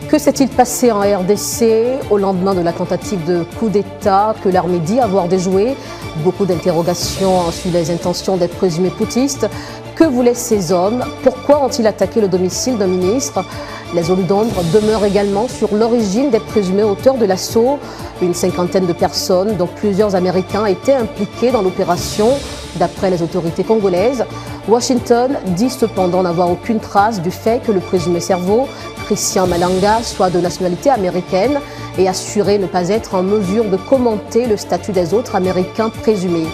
Que s'est-il passé en RDC au lendemain de la tentative de coup d'État que l'armée dit avoir déjoué? Beaucoup d'interrogations sur les intentions des présumés poutistes. Que voulaient ces hommes? Pourquoi ont-ils attaqué le domicile d'un ministre? Les zones d'ombre demeurent également sur l'origine des présumés auteurs de l'assaut. Une cinquantaine de personnes, dont plusieurs Américains, étaient impliquées dans l'opération, d'après les autorités congolaises. Washington dit cependant n'avoir aucune trace du fait que le présumé cerveau, Christian Malanga, soit de nationalité américaine et assuré ne pas être en mesure de commenter le statut des autres Américains présumés.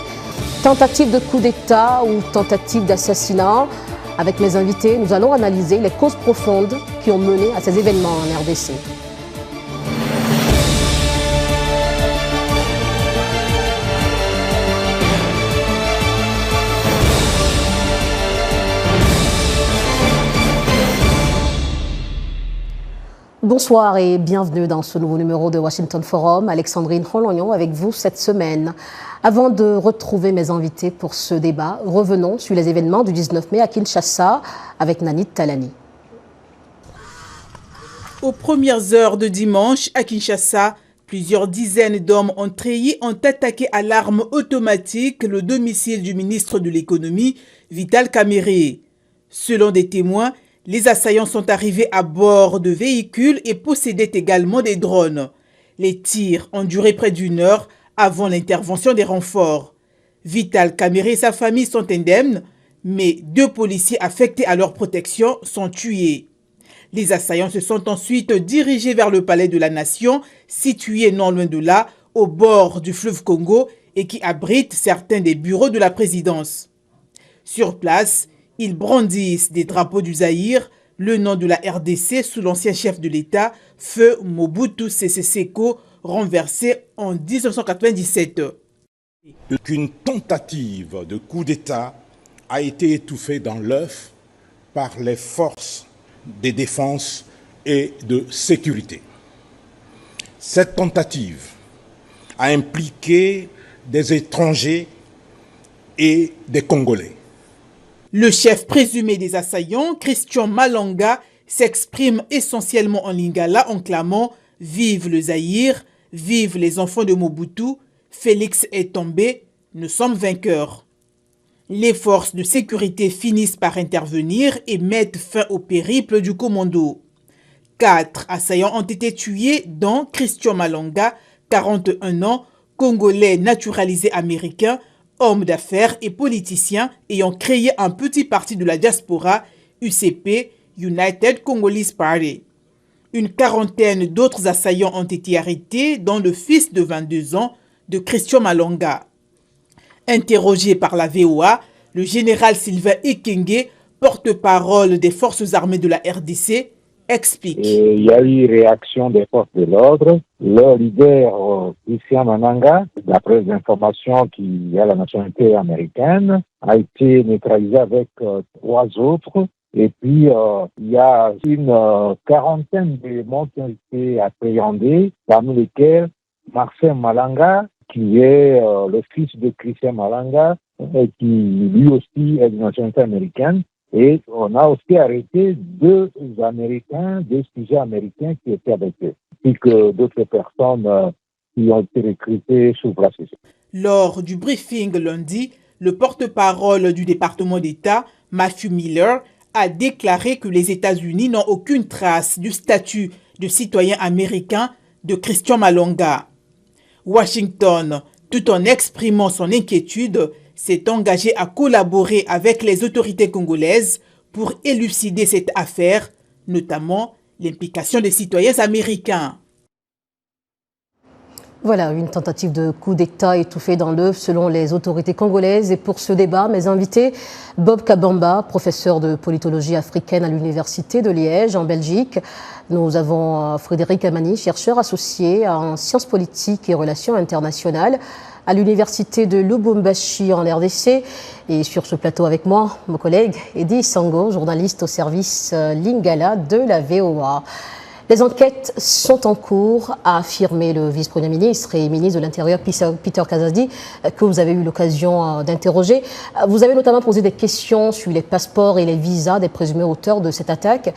Tentative de coup d'État ou tentative d'assassinat? Avec mes invités, nous allons analyser les causes profondes qui ont mené à ces événements en RDC. Bonsoir et bienvenue dans ce nouveau numéro de Washington Forum. Alexandrine Rolognon avec vous cette semaine. Avant de retrouver mes invités pour ce débat, revenons sur les événements du 19 mai à Kinshasa avec Nanit Talani. Aux premières heures de dimanche à Kinshasa, plusieurs dizaines d'hommes entrayés ont attaqué à l'arme automatique le domicile du ministre de l'économie, Vital Kamerhe. Selon des témoins, les assaillants sont arrivés à bord de véhicules et possédaient également des drones. Les tirs ont duré près d'une heure avant l'intervention des renforts. Vital Kamerhe et sa famille sont indemnes, mais 2 policiers affectés à leur protection sont tués. Les assaillants se sont ensuite dirigés vers le palais de la Nation, situé non loin de là, au bord du fleuve Congo et qui abrite certains des bureaux de la présidence. Sur place, ils brandissent des drapeaux du Zaïre, le nom de la RDC sous l'ancien chef de l'État, feu Mobutu Sese Seko, renversé en 1997. Qu'une tentative de coup d'État a été étouffée dans l'œuf par les forces de défense et de sécurité. Cette tentative a impliqué des étrangers et des Congolais. Le chef présumé des assaillants, Christian Malanga, s'exprime essentiellement en lingala en clamant « Vive le Zaïre, vive les enfants de Mobutu, Félix est tombé, nous sommes vainqueurs ». Les forces de sécurité finissent par intervenir et mettent fin au périple du commando. 4 assaillants ont été tués, dont Christian Malanga, 41 ans, Congolais naturalisé américain, homme d'affaires et politicien ayant créé un petit parti de la diaspora, UCP, United Congolese Party. Une quarantaine d'autres assaillants ont été arrêtés, dont le fils de 22 ans de Christian Malanga. Interrogé par la VOA, le général Sylvain Ekenge, porte-parole des forces armées de la RDC, explique. Il y a eu réaction des forces de l'ordre. Le leader, Christian Malanga, d'après les informations qui a la nationalité américaine, a été neutralisé avec 3 autres. Et puis, il y a une quarantaine d'éléments qui ont été appréhendés, parmi lesquels Marcel Malanga, qui est le fils de Christian Malanga, et qui lui aussi est de nationalité américaine. Et on a aussi arrêté 2 Américains, 2 sujets américains qui étaient avec eux, et que d'autres personnes qui ont été recrutées sous place. Lors du briefing lundi, le porte-parole du département d'État, Matthew Miller, a déclaré que les États-Unis n'ont aucune trace du statut de citoyen américain de Christian Malanga. Washington, tout en exprimant son inquiétude, s'est engagé à collaborer avec les autorités congolaises pour élucider cette affaire, notamment l'implication des citoyens américains. Voilà, une tentative de coup d'État étouffée dans l'œuf selon les autorités congolaises. Et pour ce débat, mes invités, Bob Kabamba, professeur de politologie africaine à l'Université de Liège en Belgique. Nous avons Frédéric Amani, chercheur associé en sciences politiques et relations internationales à l'Université de Lubumbashi en RDC. Et sur ce plateau avec moi, mon collègue Eddy Sango, journaliste au service Lingala de la VOA. Les enquêtes sont en cours, a affirmé le vice-premier ministre et ministre de l'Intérieur Peter Kazadi, que vous avez eu l'occasion d'interroger. Vous avez notamment posé des questions sur les passeports et les visas des présumés auteurs de cette attaque.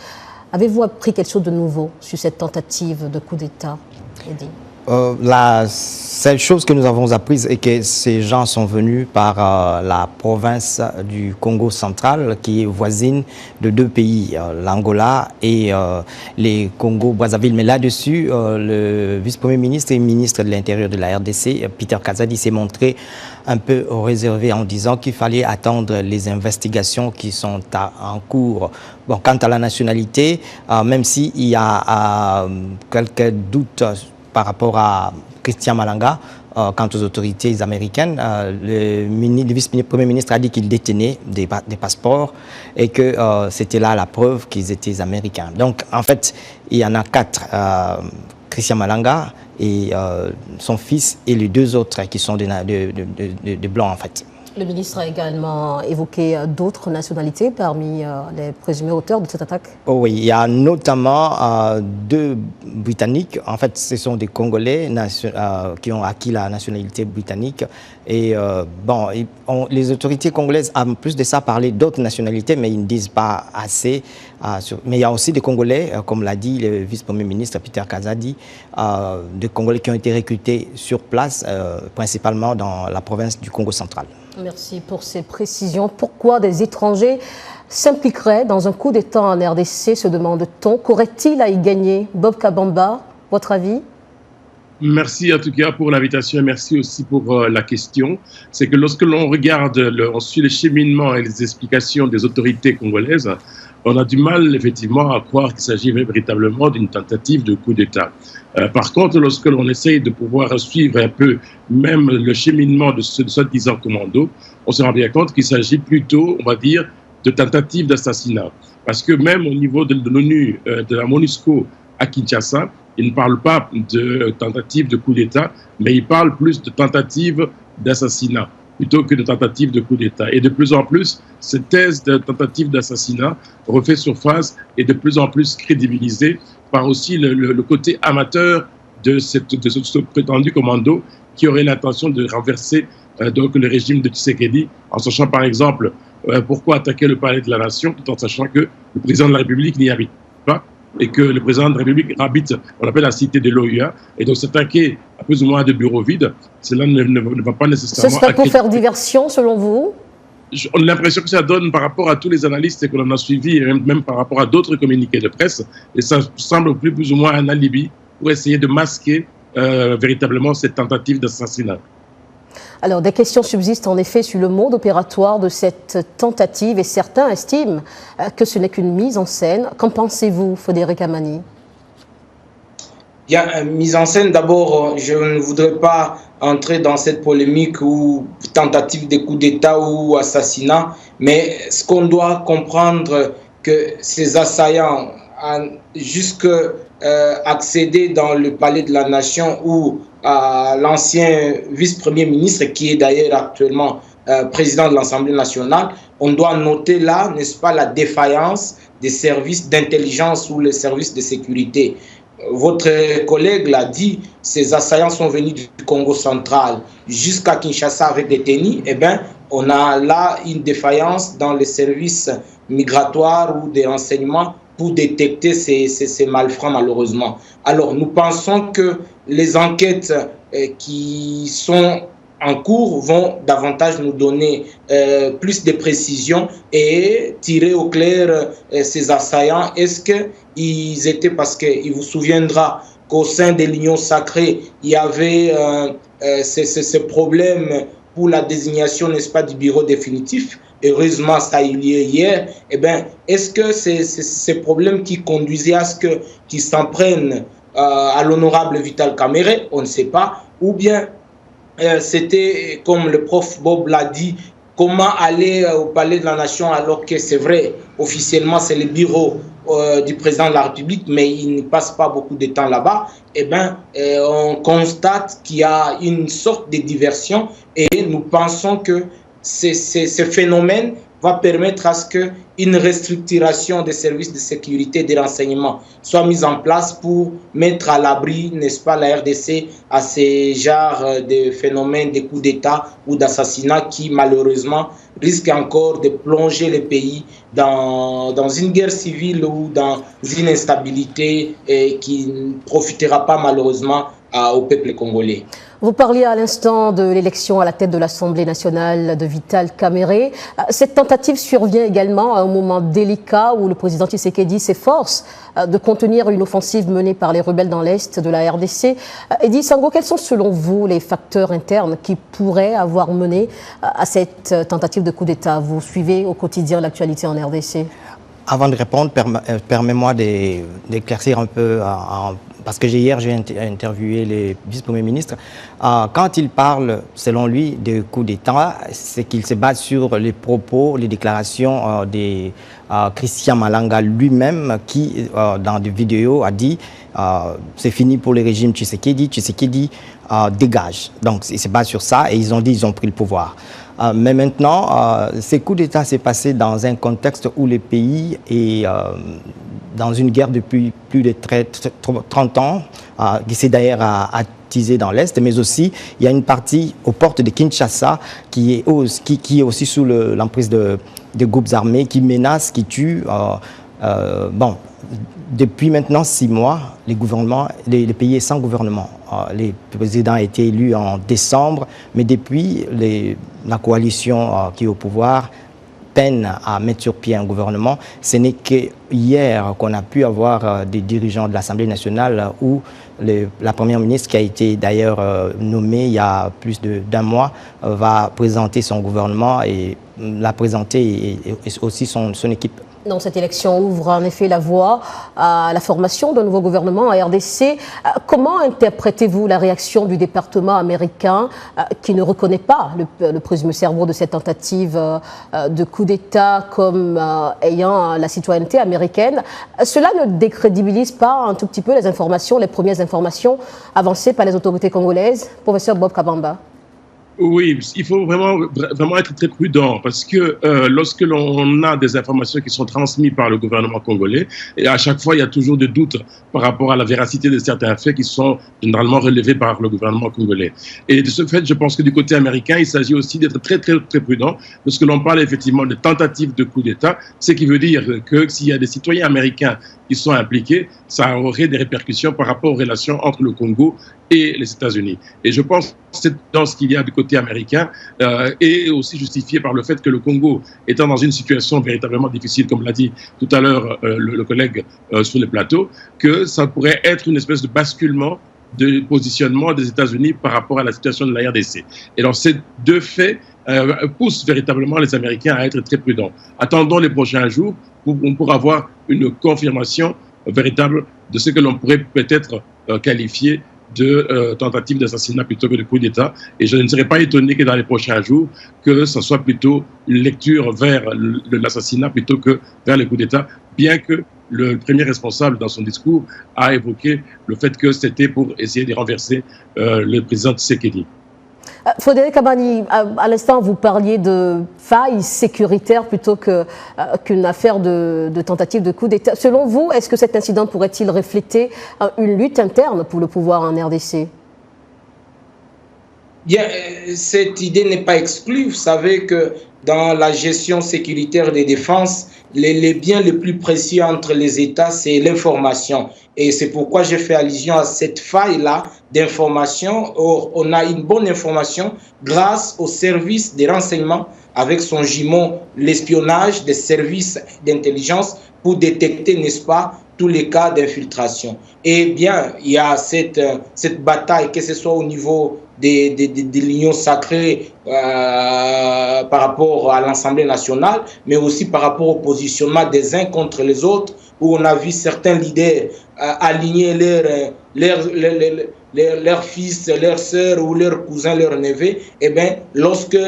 Avez-vous appris quelque chose de nouveau sur cette tentative de coup d'État, Eddy? La seule chose que nous avons apprise est que ces gens sont venus par la province du Congo central, qui est voisine de deux pays, l'Angola et les Congo-Brazzaville. Mais là-dessus, le vice-premier ministre et ministre de l'Intérieur de la RDC, Peter Kazadi, s'est montré un peu réservé en disant qu'il fallait attendre les investigations qui sont en cours. Bon, quant à la nationalité, même s'il y a quelques doutes par rapport à Christian Malanga, quant aux autorités américaines, le vice-premier ministre a dit qu'il détenait des passeports et que c'était là la preuve qu'ils étaient américains. Donc, en fait, il y en a 4. Christian Malanga et son fils et les 2 autres qui sont de blancs, en fait. Le ministre a également évoqué d'autres nationalités parmi les présumés auteurs de cette attaque. Oh oui, il y a notamment 2 Britanniques. En fait, ce sont des Congolais qui ont acquis la nationalité britannique. Et bon, les autorités congolaises, en plus de ça, parlé d'autres nationalités, mais ils ne disent pas assez. Mais il y a aussi des Congolais, comme l'a dit le vice-premier ministre Peter Kazadi, des Congolais qui ont été recrutés sur place, principalement dans la province du Congo central. Merci pour ces précisions. Pourquoi des étrangers s'impliqueraient dans un coup d'État en RDC, se demande-t-on? Qu'aurait-il à y gagner? Bob Kabamba, votre avis? Merci en tout cas pour l'invitation et merci aussi pour la question. C'est que lorsque l'on regarde, on suit le cheminement et les explications des autorités congolaises, on a du mal effectivement à croire qu'il s'agit véritablement d'une tentative de coup d'État. Par contre, lorsque l'on essaye de pouvoir suivre un peu même le cheminement de ce soi-disant commando, on se rend bien compte qu'il s'agit plutôt, on va dire, de tentative d'assassinat. Parce que même au niveau de l'ONU, de la MONUSCO à Kinshasa, ils ne parlent pas de tentative de coup d'État, mais ils parlent plus de tentative d'assassinat plutôt que de tentative de coup d'État. Et de plus en plus, cette thèse de tentative d'assassinat refait surface et de plus en plus crédibilisée par aussi le côté amateur de ce prétendu commando qui aurait l'intention de renverser donc le régime de Tshisekedi, en sachant par exemple pourquoi attaquer le palais de la nation, tout en sachant que le président de la République n'y habite pas et que le président de la République habite, on appelle la cité de l'OUA, et donc s'attaquer à plus ou moins de bureaux vides, cela ne va pas nécessairement... Ce serait pour faire diversion, selon vous? On a l'impression que ça donne par rapport à tous les analystes que l'on a suivis, et même par rapport à d'autres communiqués de presse, et ça semble plus ou moins un alibi pour essayer de masquer véritablement cette tentative d'assassinat. Alors, des questions subsistent en effet sur le mode opératoire de cette tentative et certains estiment que ce n'est qu'une mise en scène. Qu'en pensez-vous, Frédéric Amani? Il y a une mise en scène. D'abord, je ne voudrais pas entrer dans cette polémique ou tentative de coup d'État ou assassinat, mais ce qu'on doit comprendre, que ces assaillants jusque accéder dans le palais de la nation où l'ancien vice-premier ministre, qui est d'ailleurs actuellement président de l'Assemblée nationale, on doit noter là, n'est-ce pas, la défaillance des services d'intelligence ou les services de sécurité. Votre collègue l'a dit, ces assaillants sont venus du Congo central jusqu'à Kinshasa avec des tennis. Eh bien, on a là une défaillance dans les services migratoires ou des renseignements pour détecter ces malfrats, malheureusement. Alors, nous pensons que les enquêtes qui sont en cours vont davantage nous donner plus de précisions et tirer au clair ces assaillants. Est-ce qu'ils étaient, parce qu'il vous souviendra qu'au sein de l'Union sacrée, il y avait ce problème pour la désignation, n'est-ce pas, du bureau définitif. Heureusement, ça a eu lieu hier. Eh bien, est-ce que c'est ces problèmes qui conduisaient à ce qu'ils s'en prennent à l'honorable Vital Kamerhe? On ne sait pas. Ou bien c'était, comme le prof Bob l'a dit, comment aller au palais de la nation alors que c'est vrai, officiellement c'est le bureau du président de la République, mais il ne passe pas beaucoup de temps là-bas. Eh bien, on constate qu'il y a une sorte de diversion et nous pensons que ce phénomène va permettre à ce qu'une restructuration des services de sécurité et de renseignement soit mise en place pour mettre à l'abri, n'est-ce pas, la RDC à ces genres de phénomènes de coups d'État ou d'assassinats qui, malheureusement, risquent encore de plonger le pays dans une guerre civile ou dans une instabilité qui ne profitera pas, malheureusement, au peuple congolais. Vous parliez à l'instant de l'élection à la tête de l'Assemblée nationale de Vital Kamerhe. Cette tentative survient également à un moment délicat où le président Tshisekedi s'efforce de contenir une offensive menée par les rebelles dans l'est de la RDC. Edi Sango, quels sont selon vous les facteurs internes qui pourraient avoir mené à cette tentative de coup d'État? Vous suivez au quotidien l'actualité en RDC. Avant de répondre, permets-moi d'éclaircir un peu, parce que hier j'ai interviewé le vice-premier ministre. Quand il parle, selon lui, de coup d'État, c'est qu'il se base sur les propos, les déclarations de Christian Malanga lui-même, qui, dans des vidéos, a dit c'est fini pour le régime Tshisekedi, dégage. Donc il se base sur ça et ils ont dit qu'ils ont pris le pouvoir. Mais maintenant, ces coups d'État s'est passé dans un contexte où le pays est dans une guerre depuis plus de 30 ans, qui s'est d'ailleurs attisée dans l'Est, mais aussi il y a une partie aux portes de Kinshasa qui est aussi sous l'emprise de groupes armés qui menacent, qui tuent. Depuis maintenant 6 mois, le pays est sans gouvernement. Le président a été élu en décembre, mais depuis, la coalition qui est au pouvoir peine à mettre sur pied un gouvernement. Ce n'est que hier qu'on a pu avoir des dirigeants de l'Assemblée nationale où la première ministre, qui a été d'ailleurs nommée il y a plus d'un mois, va présenter son gouvernement et la présenter et aussi son équipe. Donc, cette élection ouvre en effet la voie à la formation d'un nouveau gouvernement en RDC. Comment interprétez-vous la réaction du département américain qui ne reconnaît pas le présumé cerveau de cette tentative de coup d'État comme ayant la citoyenneté américaine? Cela ne décrédibilise pas un tout petit peu les premières informations avancées par les autorités congolaises? Professeur Bob Kabamba. Oui, il faut vraiment être très prudent parce que lorsque l'on a des informations qui sont transmises par le gouvernement congolais, et à chaque fois, il y a toujours des doutes par rapport à la véracité de certains faits qui sont généralement relevés par le gouvernement congolais. Et de ce fait, je pense que du côté américain, il s'agit aussi d'être très, très, très prudent parce que l'on parle effectivement de tentative de coup d'État, ce qui veut dire que s'il y a des citoyens américains qui sont impliqués, ça aurait des répercussions par rapport aux relations entre le Congo et les États-Unis. Et je pense que cette tendance qu'il y a du côté américain est aussi justifiée par le fait que le Congo, étant dans une situation véritablement difficile, comme l'a dit tout à l'heure le collègue sur le plateau, que ça pourrait être une espèce de basculement de positionnement des États-Unis par rapport à la situation de la RDC. Et donc ces deux faits poussent véritablement les Américains à être très prudents. Attendons les prochains jours pour avoir une confirmation véritable de ce que l'on pourrait peut-être qualifier de tentative d'assassinat plutôt que de coup d'État. Et je ne serais pas étonné que dans les prochains jours, que ce soit plutôt une lecture vers l'assassinat plutôt que vers le coup d'État, bien que le premier responsable dans son discours a évoqué le fait que c'était pour essayer de renverser le président Tshisekedi. Frédéric Abani, à l'instant, vous parliez de failles sécuritaires plutôt qu'une affaire de tentative de coup d'État. Selon vous, est-ce que cet incident pourrait-il refléter une lutte interne pour le pouvoir en RDC? Bien, cette idée n'est pas exclue. Vous savez que dans la gestion sécuritaire des défenses, les biens les plus précieux entre les États, c'est l'information. Et c'est pourquoi j'ai fait allusion à cette faille-là d'information. Or, on a une bonne information grâce aux services de renseignement avec son jumeau, l'espionnage des services d'intelligence pour détecter, n'est-ce pas, tous les cas d'infiltration. Et bien, il y a cette bataille, que ce soit au niveau de l'union sacrée par rapport à l'Assemblée nationale, mais aussi par rapport au positionnement des uns contre les autres, où on a vu certains leaders aligner leurs fils, leurs sœurs ou leurs cousins, leurs neveux. Eh bien, lorsque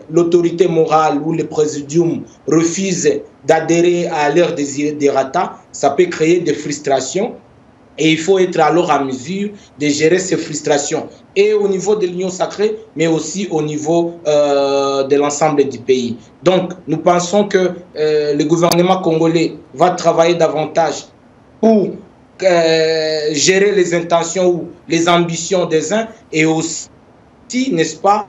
l'autorité morale ou le présidium refuse d'adhérer à leur desiderata, ça peut créer des frustrations Et il faut être alors en mesure de gérer ces frustrations, et au niveau de l'Union sacrée, mais aussi au niveau de l'ensemble du pays. Donc, nous pensons que le gouvernement congolais va travailler davantage pour gérer les intentions ou les ambitions des uns, et aussi, n'est-ce pas,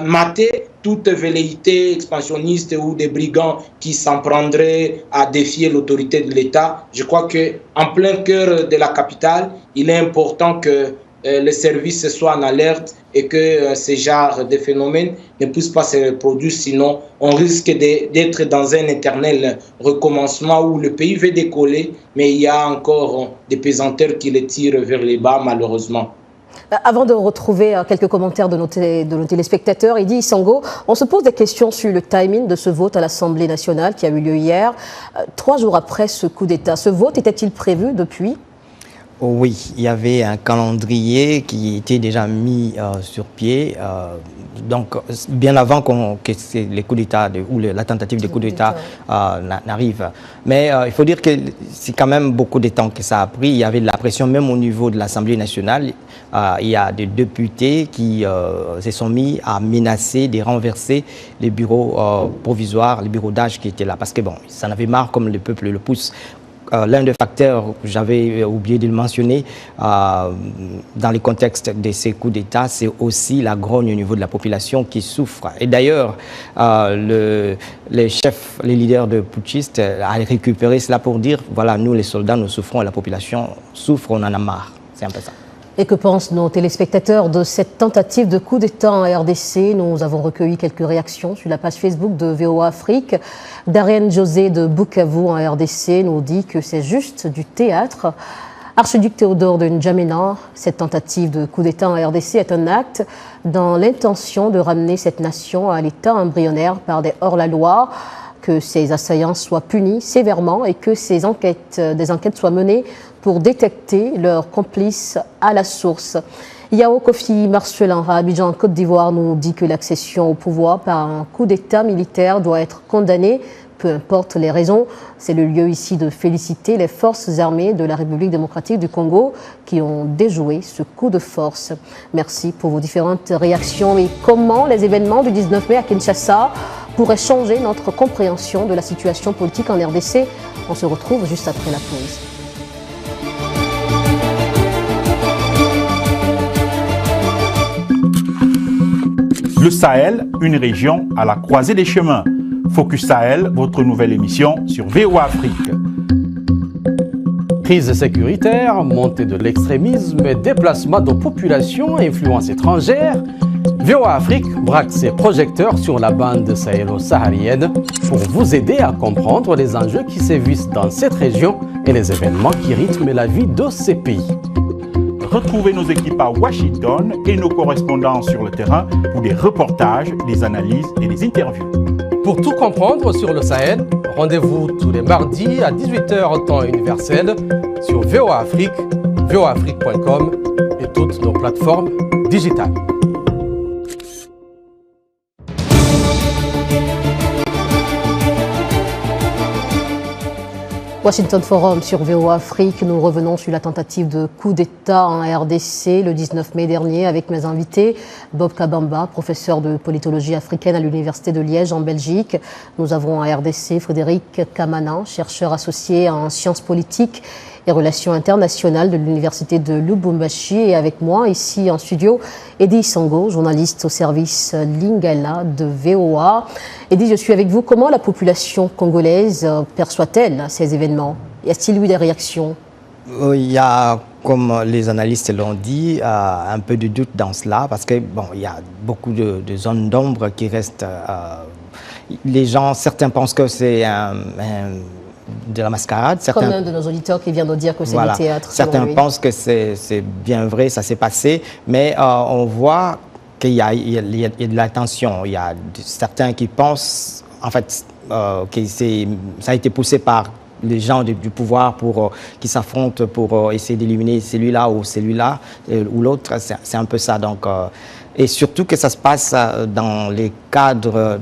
mater toute velléité expansionniste ou des brigands qui s'en prendraient à défier l'autorité de l'État. Je crois qu'en plein cœur de la capitale, il est important que les services soient en alerte et que ces genres de phénomènes ne puissent pas se reproduire, sinon on risque d'être dans un éternel recommencement où le pays veut décoller, mais il y a encore des pesanteurs qui le tirent vers les bas, malheureusement. Avant de retrouver quelques commentaires de nos téléspectateurs, Idi Isango, on se pose des questions sur le timing de ce vote à l'Assemblée nationale qui a eu lieu hier, 3 jours après ce coup d'État. Ce vote était-il prévu depuis ? Oui, il y avait un calendrier qui était déjà mis sur pied, donc bien avant que les coups d'État ou la tentative de coup d'État n'arrive. Mais il faut dire que c'est quand même beaucoup de temps que ça a pris. Il y avait de la pression même au niveau de l'Assemblée nationale. Il y a des députés qui se sont mis à menacer de renverser les bureaux provisoires, les bureaux d'âge qui étaient là. Parce que bon, ça en avait marre comme le peuple le pousse. L'un des facteurs, j'avais oublié de le mentionner, dans le contexte de ces coups d'État, c'est aussi la grogne au niveau de la population qui souffre. Et d'ailleurs, les chefs, les leaders de putschistes ont récupéré cela pour dire, voilà, nous les soldats, nous souffrons, la population souffre, on en a marre. C'est un peu ça. Et que pensent nos téléspectateurs de cette tentative de coup d'État en RDC? Nous avons recueilli quelques réactions sur la page Facebook de VOA Afrique. Darren José de Bukavu en RDC nous dit que c'est juste du théâtre. Archiduc Théodore de N'Djamena, cette tentative de coup d'État en RDC est un acte dans l'intention de ramener cette nation à l'état embryonnaire par des hors-la-loi, que ces assaillants soient punis sévèrement et que des enquêtes soient menées pour détecter leurs complices à la source. Yao Kofi Marcelin à Abidjan, Côte d'Ivoire, nous dit que l'accession au pouvoir par un coup d'État militaire doit être condamnée, peu importe les raisons. C'est le lieu ici de féliciter les forces armées de la République démocratique du Congo qui ont déjoué ce coup de force. Merci pour vos différentes réactions. Et comment les événements du 19 mai à Kinshasa pourraient changer notre compréhension de la situation politique en RDC? On se retrouve juste après la pause. Le Sahel, une région à la croisée des chemins. Focus Sahel, votre nouvelle émission sur VOA Afrique. Crise sécuritaire, montée de l'extrémisme et déplacement de populations à influence étrangère, VOA Afrique braque ses projecteurs sur la bande sahélo-saharienne pour vous aider à comprendre les enjeux qui sévissent dans cette région et les événements qui rythment la vie de ces pays. Retrouvez nos équipes à Washington et nos correspondants sur le terrain pour des reportages, des analyses et des interviews. Pour tout comprendre sur le Sahel, rendez-vous tous les mardis à 18h temps universel sur VOA Afrique, voaafrique.com et toutes nos plateformes digitales. Washington Forum sur VOA Afrique. Nous revenons sur la tentative de coup d'État en RDC le 19 mai dernier avec mes invités. Bob Kabamba, professeur de politologie africaine à l'Université de Liège en Belgique. Nous avons en RDC Frédéric Kamana, chercheur associé en sciences politiques et relations internationales de l'Université de Lubumbashi. Et avec moi, ici en studio, Idi Isango, journaliste au service Lingala de VOA. Idi, je suis avec vous. Comment la population congolaise perçoit-elle ces événements? Y a-t-il eu des réactions? Il y a, comme les analystes l'ont dit, un peu de doute dans cela, parce que bon, il y a beaucoup de zones d'ombre qui restent. Les gens, certains pensent que c'est de la mascarade. Comme un de nos auditeurs qui vient de dire que c'est du théâtre. Certains pensent que c'est bien vrai, ça s'est passé, mais on voit qu'il y a de la tension. Il y a certains qui pensent, en fait, que ça a été poussé par les gens du pouvoir qui s'affrontent pour essayer d'éliminer celui-là ou celui-là ou l'autre. C'est un peu ça. Donc, Et surtout que ça se passe dans les cadres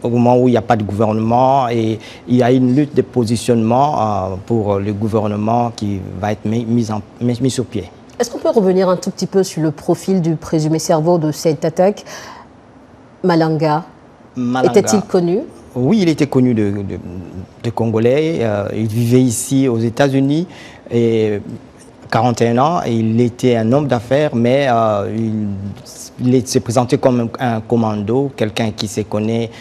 au moment où il n'y a pas de gouvernement et il y a une lutte de positionnement pour le gouvernement qui va être mis sur pied. Est-ce qu'on peut revenir un tout petit peu sur le profil du présumé cerveau de cette attaque? Malanga. Était-il connu? Oui, il était connu de Congolais. Il vivait ici aux États-Unis et 41 ans. Et il était un homme d'affaires, mais il s'est présenté comme un commando, quelqu'un qui se connaît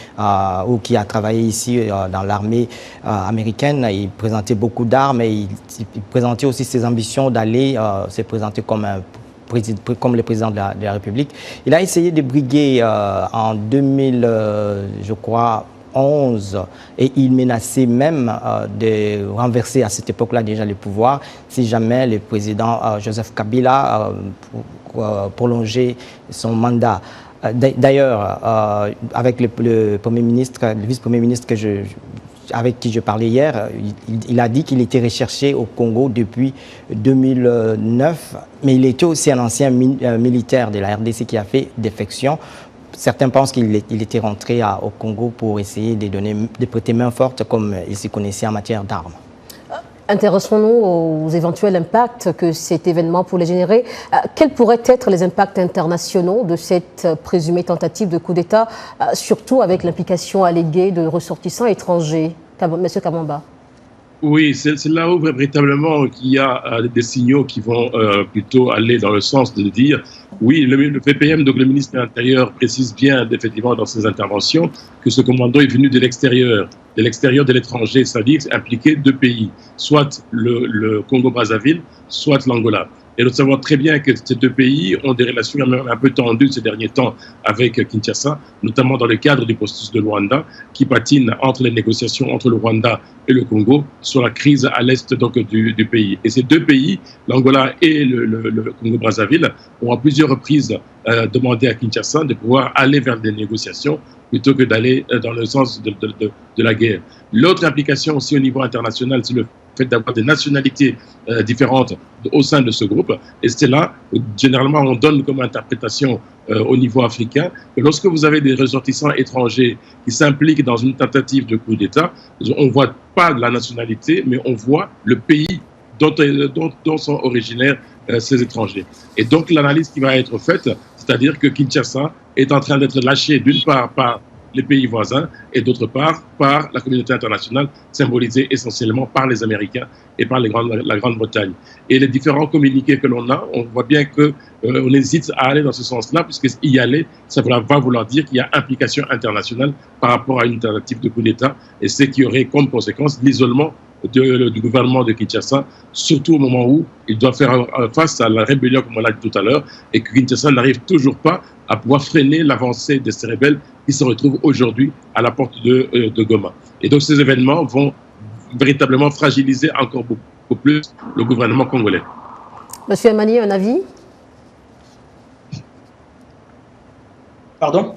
ou qui a travaillé ici dans l'armée américaine. Il présentait beaucoup d'armes et il présentait aussi ses ambitions d'aller se présenter comme le président de la République. Il a essayé de briguer en 2000, je crois, 11 et il menaçait même de renverser à cette époque-là déjà le pouvoir si jamais le président Joseph Kabila prolongeait son mandat. D'ailleurs, avec le Premier ministre, le vice-premier ministre avec qui je parlais hier, il a dit qu'il était recherché au Congo depuis 2009, mais il était aussi un ancien militaire de la RDC qui a fait défection. Certains pensent qu'il était rentré au Congo pour essayer de prêter main forte comme il s'y connaissait en matière d'armes. Intéressons-nous aux éventuels impacts que cet événement pourrait générer. Quels pourraient être les impacts internationaux de cette présumée tentative de coup d'État, surtout avec l'implication alléguée de ressortissants étrangers? Monsieur Kamamba. Oui, c'est là où véritablement il y a des signaux qui vont plutôt aller dans le sens de dire, oui, le PPM, donc le ministre de l'Intérieur, précise bien effectivement dans ses interventions que ce commando est venu de l'extérieur de l'étranger, c'est-à-dire impliquer deux pays, soit le Congo-Brazzaville, soit l'Angola. Et nous savons très bien que ces deux pays ont des relations un peu tendues ces derniers temps avec Kinshasa, notamment dans le cadre du processus de Luanda, qui patine entre les négociations entre le Rwanda et le Congo sur la crise à l'est donc du pays. Et ces deux pays, l'Angola et le Congo-Brazzaville, ont à plusieurs reprises demandé à Kinshasa de pouvoir aller vers des négociations plutôt que d'aller dans le sens de la guerre. L'autre implication aussi au niveau international, c'est le fait d'avoir des nationalités différentes au sein de ce groupe. Et c'est là, généralement, on donne comme interprétation au niveau africain que lorsque vous avez des ressortissants étrangers qui s'impliquent dans une tentative de coup d'État, on ne voit pas la nationalité, mais on voit le pays dont sont originaires ces étrangers. Et donc l'analyse qui va être faite, c'est-à-dire que Kinshasa est en train d'être lâché d'une part par les pays voisins et d'autre part par la communauté internationale, symbolisée essentiellement par les Américains et par la Grande-Bretagne. Et les différents communiqués que l'on a, on voit bien qu'on hésite à aller dans ce sens-là, puisque y aller, ça va vouloir dire qu'il y a implication internationale par rapport à une tentative de coup d'État, et ce qui aurait comme conséquence l'isolement du gouvernement de Kinshasa, surtout au moment où il doit faire face à la rébellion, comme on l'a dit tout à l'heure, et que Kinshasa n'arrive toujours pas à pouvoir freiner l'avancée de ces rebelles qui se retrouvent aujourd'hui à la porte de Goma. Et donc ces événements vont véritablement fragiliser encore beaucoup plus le gouvernement congolais. Monsieur Amani, un avis? Pardon?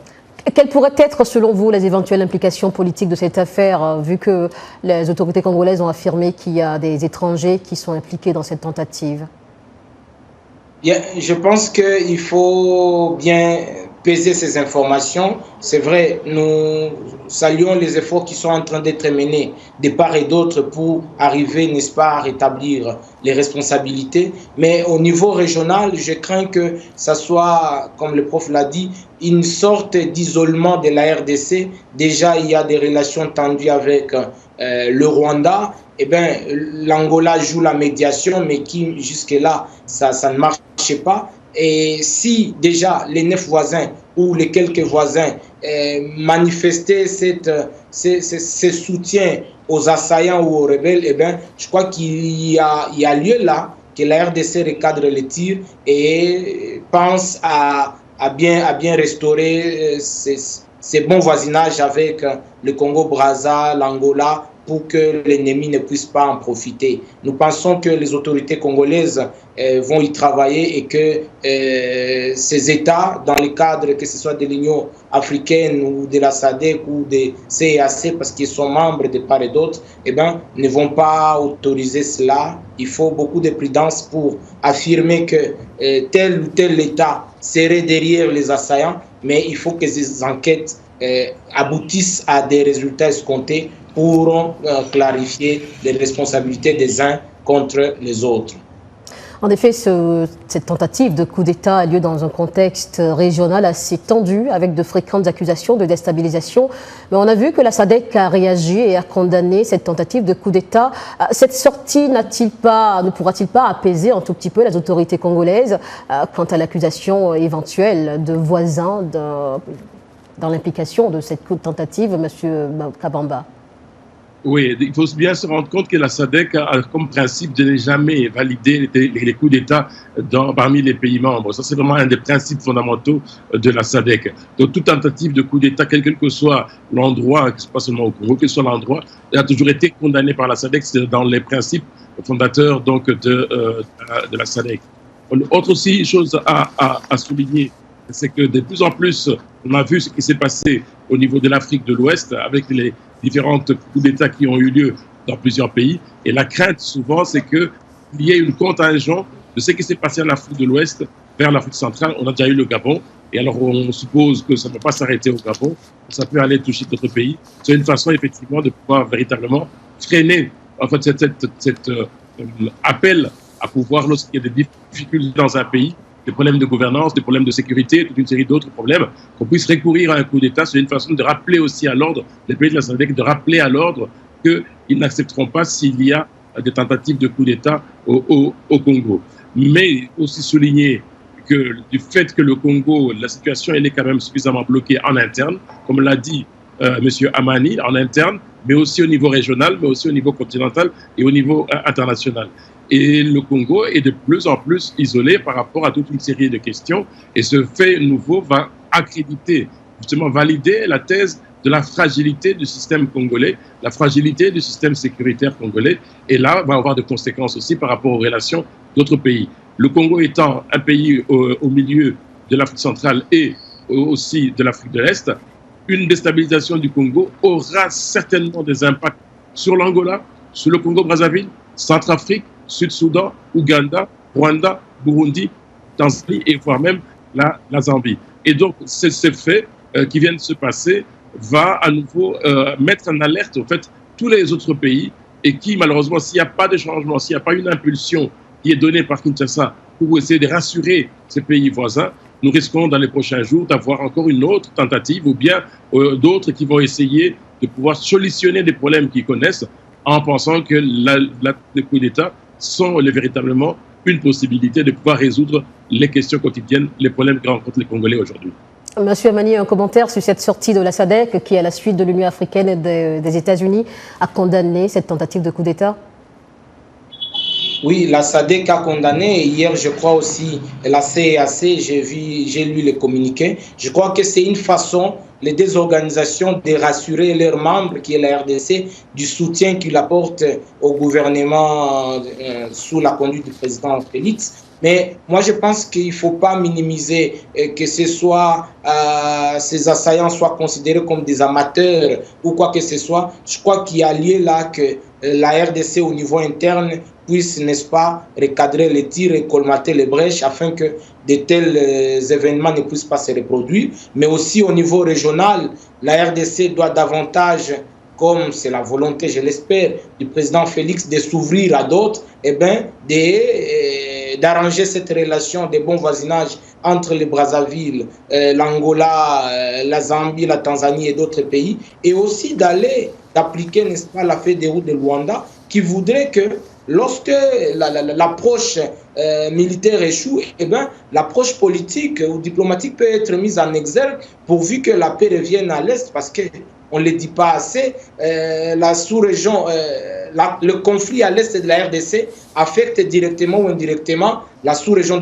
Quelles pourraient être, selon vous, les éventuelles implications politiques de cette affaire, vu que les autorités congolaises ont affirmé qu'il y a des étrangers qui sont impliqués dans cette tentative? Je pense qu'il faut bien peser ces informations. C'est vrai, nous saluons les efforts qui sont en train d'être menés de part et d'autre pour arriver, n'est-ce pas, à rétablir les responsabilités. Mais au niveau régional, je crains que ça soit, comme le prof l'a dit, une sorte d'isolement de la RDC. Déjà, il y a des relations tendues avec le Rwanda. Eh bien, l'Angola joue la médiation, mais qui jusque-là, ça ne marchait pas. Et si déjà les 9 voisins ou les quelques voisins manifestaient ce soutien aux assaillants ou aux rebelles, eh bien, je crois qu'il y a lieu là que la RDC recadre les tirs et pense à bien restaurer ces bons voisinages avec le Congo-Brazza, l'Angola, pour que l'ennemi ne puisse pas en profiter. Nous pensons que les autorités congolaises vont y travailler et que ces États, dans le cadre que ce soit de l'Union africaine ou de la SADC ou des CEAC, parce qu'ils sont membres de part et d'autre, ne vont pas autoriser cela. Il faut beaucoup de prudence pour affirmer que tel ou tel État serait derrière les assaillants, mais il faut que ces enquêtes aboutissent à des résultats escomptés pour clarifier les responsabilités des uns contre les autres. En effet, cette tentative de coup d'État a lieu dans un contexte régional assez tendu, avec de fréquentes accusations de déstabilisation. Mais on a vu que la SADC a réagi et a condamné cette tentative de coup d'État. Cette sortie ne pourra-t-il pas apaiser un tout petit peu les autorités congolaises quant à l'accusation éventuelle de voisins dans l'implication de cette tentative, M. Kabamba? Oui, il faut bien se rendre compte que la SADC a comme principe de ne jamais valider les coups d'État parmi les pays membres. Ça, c'est vraiment un des principes fondamentaux de la SADC. Donc, toute tentative de coup d'État, quel que soit l'endroit, pas seulement au Congo, quel que soit l'endroit, a toujours été condamné par la SADC. C'est dans les principes fondateurs donc, de la SADC. Autre aussi chose à souligner, c'est que de plus en plus, on a vu ce qui s'est passé au niveau de l'Afrique de l'Ouest avec les différentes coups d'État qui ont eu lieu dans plusieurs pays. Et la crainte, souvent, c'est qu'il y ait une contingence de ce qui s'est passé en Afrique de l'Ouest vers l'Afrique centrale. On a déjà eu le Gabon. Et alors, on suppose que ça ne peut pas s'arrêter au Gabon. Ça peut aller toucher d'autres pays. C'est une façon, effectivement, de pouvoir véritablement freiner, en fait, cet appel à pouvoir, lorsqu'il y a des difficultés dans un pays, des problèmes de gouvernance, des problèmes de sécurité, toute une série d'autres problèmes, qu'on puisse recourir à un coup d'État. C'est une façon de rappeler aussi à l'ordre, les pays de la SADC, de rappeler à l'ordre qu'ils n'accepteront pas s'il y a des tentatives de coup d'État au Congo. Mais aussi souligner que du fait que le Congo, la situation elle est quand même suffisamment bloquée en interne, comme l'a dit M. Amani, en interne, mais aussi au niveau régional, mais aussi au niveau continental et au niveau international. Et le Congo est de plus en plus isolé par rapport à toute une série de questions. Et ce fait nouveau va accréditer, justement valider la thèse de la fragilité du système congolais, la fragilité du système sécuritaire congolais. Et là, va avoir des conséquences aussi par rapport aux relations d'autres pays. Le Congo étant un pays au milieu de l'Afrique centrale et aussi de l'Afrique de l'Est, une déstabilisation du Congo aura certainement des impacts sur l'Angola, sur le Congo-Brazzaville, Centrafrique, Sud-Soudan, Ouganda, Rwanda, Burundi, Tanzanie et voire même la Zambie. Et donc, ces faits qui viennent de se passer va à nouveau mettre en alerte en fait tous les autres pays et qui, malheureusement, s'il n'y a pas de changement, s'il n'y a pas une impulsion qui est donnée par Kinshasa pour essayer de rassurer ces pays voisins, nous risquons dans les prochains jours d'avoir encore une autre tentative ou bien d'autres qui vont essayer de pouvoir solutionner des problèmes qu'ils connaissent en pensant que les coups d'État sont véritablement une possibilité de pouvoir résoudre les questions quotidiennes, les problèmes que rencontrent les Congolais aujourd'hui. Monsieur Amani, un commentaire sur cette sortie de la SADC qui, à la suite de l'Union africaine et des États-Unis, a condamné cette tentative de coup d'État? Oui, la SADC a condamné. Hier, je crois aussi, la CEAC, j'ai lu les communiqués. Je crois que c'est une façon, les deux organisations, de rassurer leurs membres, qui est la RDC, du soutien qu'ils apportent au gouvernement sous la conduite du président Félix. Mais moi, je pense qu'il ne faut pas minimiser que ce soit ces assaillants soient considérés comme des amateurs ou quoi que ce soit. Je crois qu'il y a lieu là que la RDC au niveau interne puisse, n'est-ce pas, recadrer les tirs et colmater les brèches afin que de tels événements ne puissent pas se reproduire. Mais aussi au niveau régional, la RDC doit davantage, comme c'est la volonté, je l'espère, du président Félix de s'ouvrir à d'autres, d'arranger cette relation de bon voisinage entre le Brazzaville, l'Angola, la Zambie, la Tanzanie et d'autres pays, et aussi d'appliquer, n'est-ce pas, la feuille de route de Luanda, qui voudrait que lorsque l'approche militaire échoue, l'approche politique ou diplomatique peut être mise en exergue pourvu que la paix revienne à l'Est, parce qu'on ne le dit pas assez, la sous-région, le conflit à l'Est de la RDC affecte directement ou indirectement la sous-région